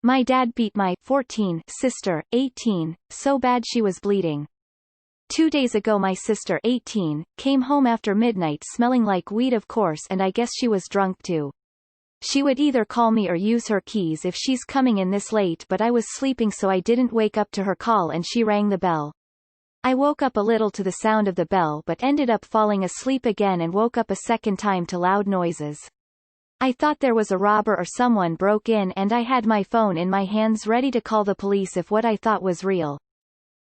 My dad beat my 14 sister, 18, so bad she was bleeding. 2 days ago my sister, 18, came home after midnight smelling like weed of course, and I guess she was drunk too. She would either call me or use her keys if she's coming in this late, but I was sleeping so I didn't wake up to her call and she rang the bell. I woke up a little to the sound of the bell but ended up falling asleep again and woke up a second time to loud noises. I thought there was a robber or someone broke in, and I had my phone in my hands ready to call the police if what I thought was real.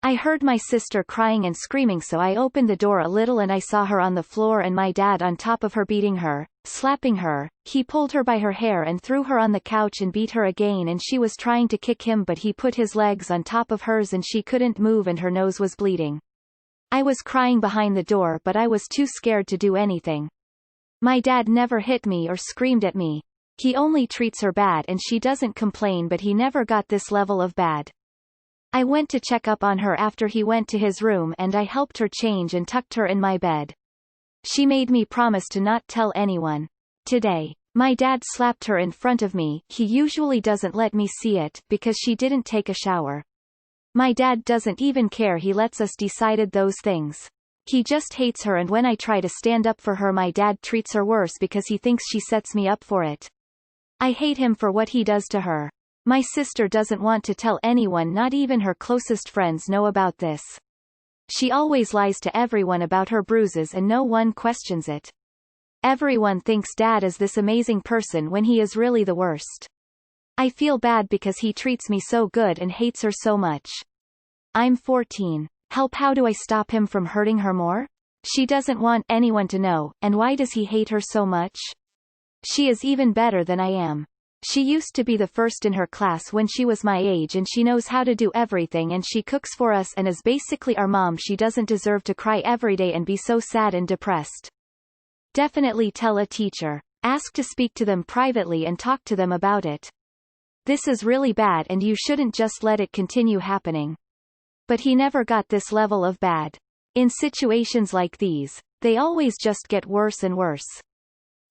I heard my sister crying and screaming, so I opened the door a little and I saw her on the floor and my dad on top of her beating her, slapping her. He pulled her by her hair and threw her on the couch and beat her again, and she was trying to kick him but he put his legs on top of hers and she couldn't move and her nose was bleeding. I was crying behind the door but I was too scared to do anything. My dad never hit me or screamed at me. He only treats her bad and she doesn't complain, but he never got this level of bad. I went to check up on her after he went to his room and I helped her change and tucked her in my bed. She made me promise to not tell anyone. Today, my dad slapped her in front of me. He usually doesn't let me see it because she didn't take a shower. My dad doesn't even care, he lets us decide those things. He just hates her, and when I try to stand up for her my dad treats her worse because he thinks she sets me up for it. I hate him for what he does to her. My sister doesn't want to tell anyone, not even her closest friends know about this. She always lies to everyone about her bruises and no one questions it. Everyone thinks dad is this amazing person when he is really the worst. I feel bad because he treats me so good and hates her so much. I'm 14. Help, how do I stop him from hurting her more? She doesn't want anyone to know, and why does he hate her so much? She is even better than I am. She used to be the first in her class when she was my age, and she knows how to do everything, and she cooks for us and is basically our mom. She doesn't deserve to cry every day and be so sad and depressed. Definitely tell a teacher. Ask to speak to them privately and talk to them about it. This is really bad and you shouldn't just let it continue happening. But he never got this level of bad. In situations like these, they always just get worse and worse.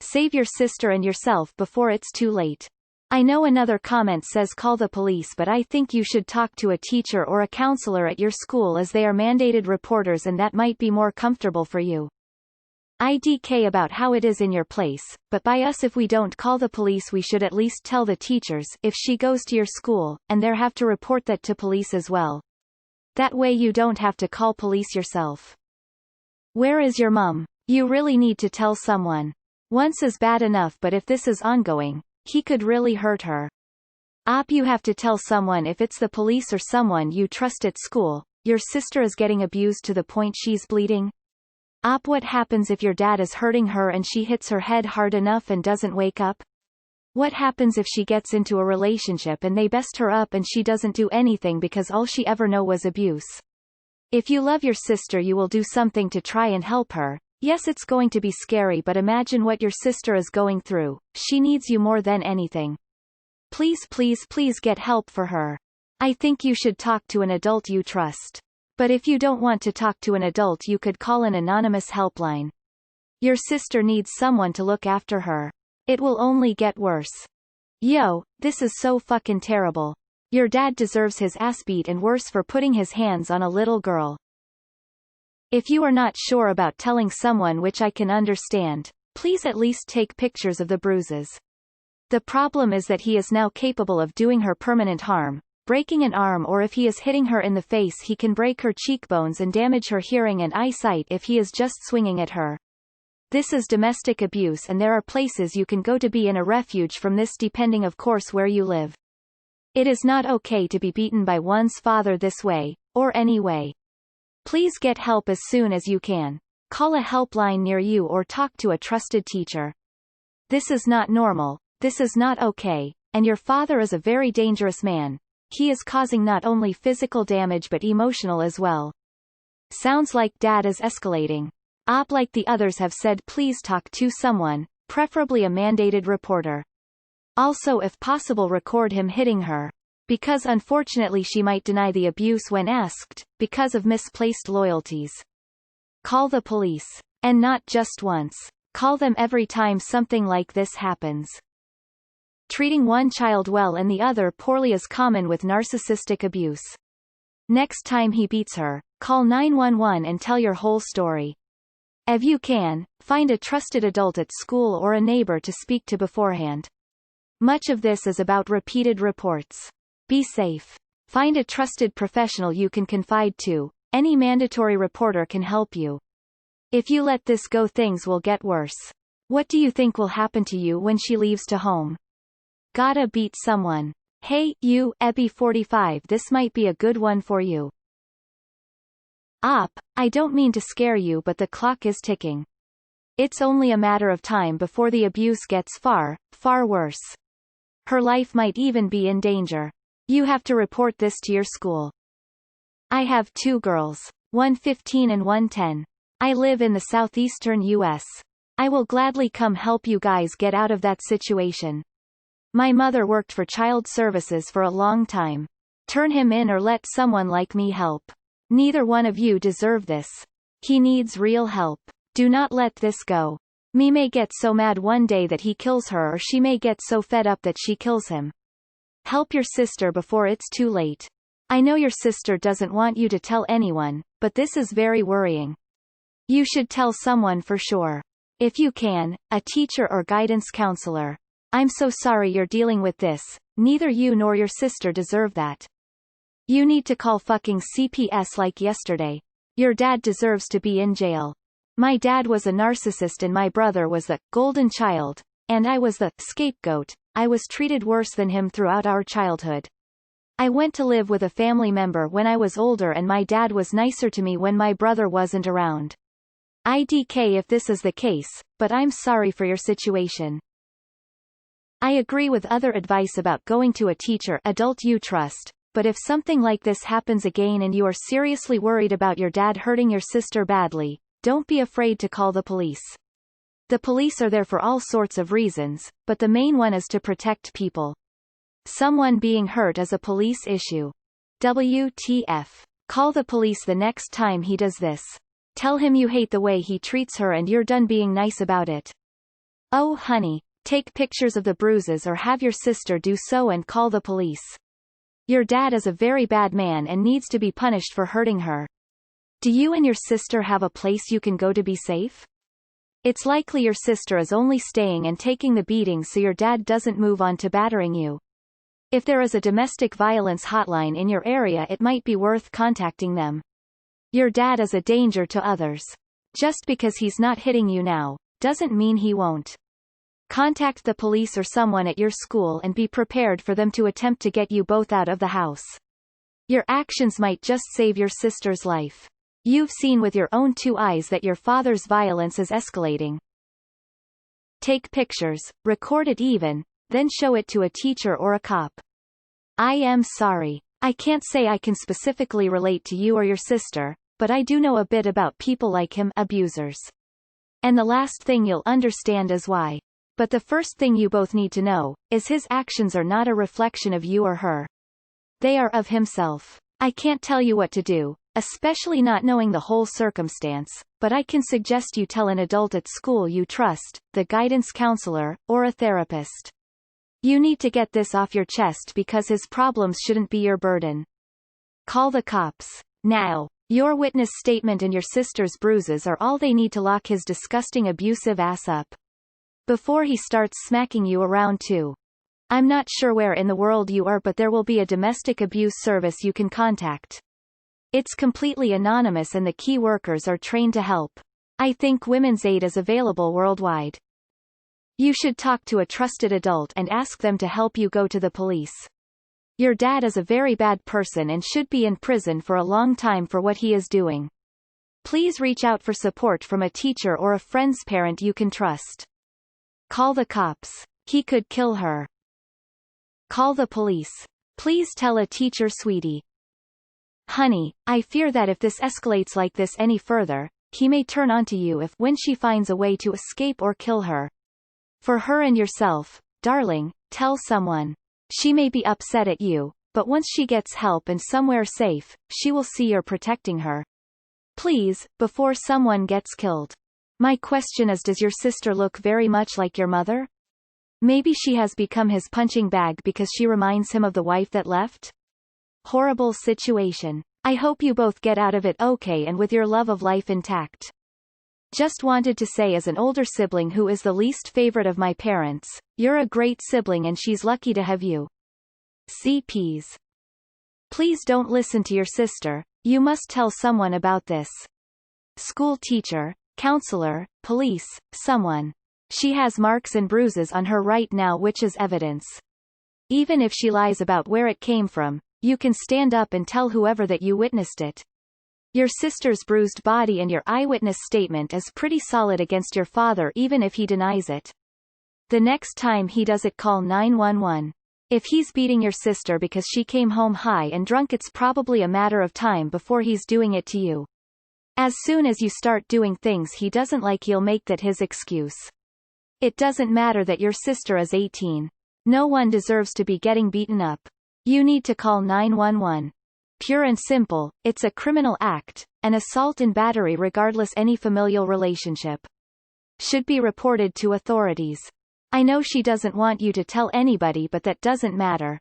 Save your sister and yourself before it's too late. I know another comment says call the police, but I think you should talk to a teacher or a counselor at your school, as they are mandated reporters and that might be more comfortable for you. IDK about how it is in your place, but by us, if we don't call the police we should at least tell the teachers if she goes to your school, and they have to report that to police as well. That way you don't have to call police yourself. Where is your mom? You really need to tell someone. Once is bad enough, but if this is ongoing, he could really hurt her. You have to tell someone, if it's the police or someone you trust at school. Your sister is getting abused to the point she's bleeding. What happens if your dad is hurting her and she hits her head hard enough and doesn't wake up? What happens if she gets into a relationship and they best her up and she doesn't do anything because all she ever know was abuse? If you love your sister you will do something to try and help her. Yes, it's going to be scary, but imagine what your sister is going through. She needs you more than anything. Please, please, please get help for her. I think you should talk to an adult you trust. But if you don't want to talk to an adult you could call an anonymous helpline. Your sister needs someone to look after her. It will only get worse. Yo, this is so fucking terrible. Your dad deserves his ass beat and worse for putting his hands on a little girl. If you are not sure about telling someone, which I can understand, please at least take pictures of the bruises. The problem is that he is now capable of doing her permanent harm, breaking an arm, or if he is hitting her in the face he can break her cheekbones and damage her hearing and eyesight if he is just swinging at her. This is domestic abuse and there are places you can go to be in a refuge from this, depending of course where you live. It is not okay to be beaten by one's father this way, or any way. Please get help as soon as you can. Call a helpline near you or talk to a trusted teacher. This is not normal, this is not okay, and your father is a very dangerous man. He is causing not only physical damage but emotional as well. Sounds like dad is escalating. Like the others have said, please talk to someone, preferably a mandated reporter. Also, if possible, record him hitting her. Because unfortunately she might deny the abuse when asked, because of misplaced loyalties. Call the police. And not just once. Call them every time something like this happens. Treating one child well and the other poorly is common with narcissistic abuse. Next time he beats her, call 911 and tell your whole story. If you can, find a trusted adult at school or a neighbor to speak to beforehand. Much of this is about repeated reports. Be safe. Find a trusted professional you can confide to. Any mandatory reporter can help you. If you let this go, things will get worse. What do you think will happen to you when she leaves to home? Gotta beat someone. Hey, you, Ebby 45, this might be a good one for you. I don't mean to scare you, but the clock is ticking. It's only a matter of time before the abuse gets far, far worse. Her life might even be in danger. You have to report this to your school. I have 2 girls, one 15 and one 10. I live in the southeastern U.S. I will gladly come help you guys get out of that situation. My mother worked for child services for a long time. Turn him in or let someone like me help. Neither one of you deserve this. He needs real help. Do not let this go. Me may get so mad one day that he kills her, or she may get so fed up that she kills him. Help your sister before it's too late. I know your sister doesn't want you to tell anyone, but this is very worrying. You should tell someone for sure. If you can, a teacher or guidance counselor. I'm so sorry you're dealing with this. Neither you nor your sister deserve that. You need to call fucking CPS like yesterday. Your dad deserves to be in jail. My dad was a narcissist and my brother was the golden child, and I was the scapegoat. I was treated worse than him throughout our childhood. I went to live with a family member when I was older, and my dad was nicer to me when my brother wasn't around. IDK if this is the case, but I'm sorry for your situation. I agree with other advice about going to a teacher, adult you trust, but if something like this happens again and you are seriously worried about your dad hurting your sister badly, don't be afraid to call the police. The police are there for all sorts of reasons, but the main one is to protect people. Someone being hurt is a police issue. WTF. Call the police the next time he does this. Tell him you hate the way he treats her and you're done being nice about it. Oh honey, take pictures of the bruises or have your sister do so and call the police. Your dad is a very bad man and needs to be punished for hurting her. Do you and your sister have a place you can go to be safe? It's likely your sister is only staying and taking the beating so your dad doesn't move on to battering you. If there is a domestic violence hotline in your area, it might be worth contacting them. Your dad is a danger to others. Just because he's not hitting you now, doesn't mean he won't. Contact the police or someone at your school and be prepared for them to attempt to get you both out of the house. Your actions might just save your sister's life. You've seen with your own 2 eyes that your father's violence is escalating. Take pictures, record it even, then show it to a teacher or a cop. I am sorry. I can't say I can specifically relate to you or your sister, but I do know a bit about people like him, abusers. And the last thing you'll understand is why. But the first thing you both need to know, is his actions are not a reflection of you or her. They are of himself. I can't tell you what to do, especially not knowing the whole circumstance, but I can suggest you tell an adult at school you trust, the guidance counselor, or a therapist. You need to get this off your chest because his problems shouldn't be your burden. Call the cops. Now. Your witness statement and your sister's bruises are all they need to lock his disgusting abusive ass up. Before he starts smacking you around too. I'm not sure where in the world you are, but there will be a domestic abuse service you can contact. It's completely anonymous and the key workers are trained to help. I think Women's Aid is available worldwide. You should talk to a trusted adult and ask them to help you go to the police. Your dad is a very bad person and should be in prison for a long time for what he is doing. Please reach out for support from a teacher or a friend's parent you can trust. Call the cops. He could kill her. Call the police. Please tell a teacher, sweetie. Honey, I fear that if this escalates like this any further, he may turn onto you when she finds a way to escape or kill her. For her and yourself, darling, tell someone. She may be upset at you, but once she gets help and somewhere safe, she will see you're protecting her. Please, before someone gets killed. My question is, does your sister look very much like your mother? Maybe she has become his punching bag because she reminds him of the wife that left? Horrible situation. I hope you both get out of it okay and with your love of life intact. Just wanted to say, as an older sibling who is the least favorite of my parents, you're a great sibling and she's lucky to have you. CPs. Please don't listen to your sister, you must tell someone about this. School teacher, counselor, police, someone. She has marks and bruises on her right now which is evidence. Even if she lies about where it came from, you can stand up and tell whoever that you witnessed it. Your sister's bruised body and your eyewitness statement is pretty solid against your father even if he denies it. The next time he does it, call 911. If he's beating your sister because she came home high and drunk, it's probably a matter of time before he's doing it to you. As soon as you start doing things he doesn't like, he'll make that his excuse. It doesn't matter that your sister is 18. No one deserves to be getting beaten up. You need to call 911. Pure and simple, it's a criminal act, an assault and battery regardless any familial relationship. Should be reported to authorities. I know she doesn't want you to tell anybody, but that doesn't matter.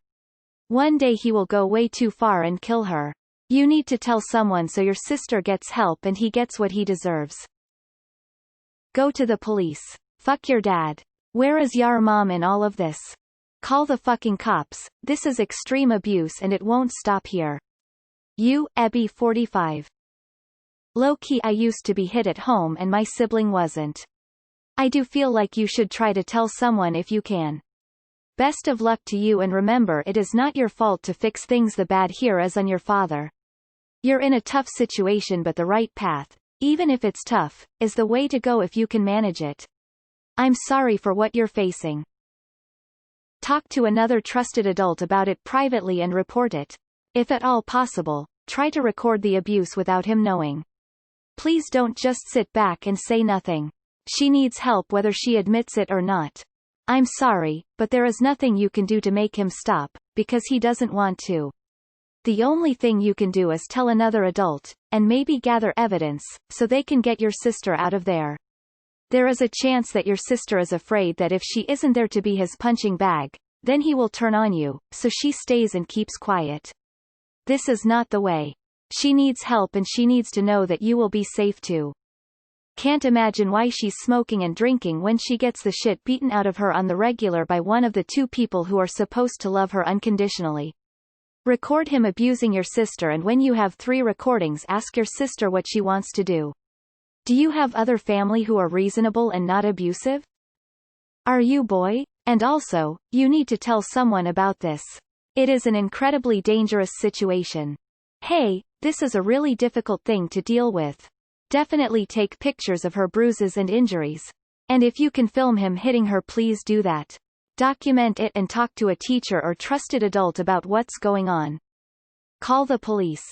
One day he will go way too far and kill her. You need to tell someone so your sister gets help and he gets what he deserves. Go to the police. Fuck your dad. Where is your mom in all of this? Call the fucking cops, this is extreme abuse and it won't stop here. You, Ebby 45. Low-key, I used to be hit at home and my sibling wasn't. I do feel like you should try to tell someone if you can. Best of luck to you, and remember, it is not your fault to fix things. The bad here is on your father. You're in a tough situation, but the right path, even if it's tough, is the way to go if you can manage it. I'm sorry for what you're facing. Talk to another trusted adult about it privately and report it. If at all possible, try to record the abuse without him knowing. Please don't just sit back and say nothing. She needs help whether she admits it or not. I'm sorry, but there is nothing you can do to make him stop, because he doesn't want to. The only thing you can do is tell another adult, and maybe gather evidence, so they can get your sister out of there. There is a chance that your sister is afraid that if she isn't there to be his punching bag, then he will turn on you, so she stays and keeps quiet. This is not the way. She needs help and she needs to know that you will be safe too. Can't imagine why she's smoking and drinking when she gets the shit beaten out of her on the regular by one of the two people who are supposed to love her unconditionally. Record him abusing your sister, and when you have 3 recordings, ask your sister what she wants to do. Do you have other family who are reasonable and not abusive? Are you, boy? And also, you need to tell someone about this. It is an incredibly dangerous situation. Hey, this is a really difficult thing to deal with. Definitely take pictures of her bruises and injuries. And if you can film him hitting her, please do that. Document it and talk to a teacher or trusted adult about what's going on. Call the police.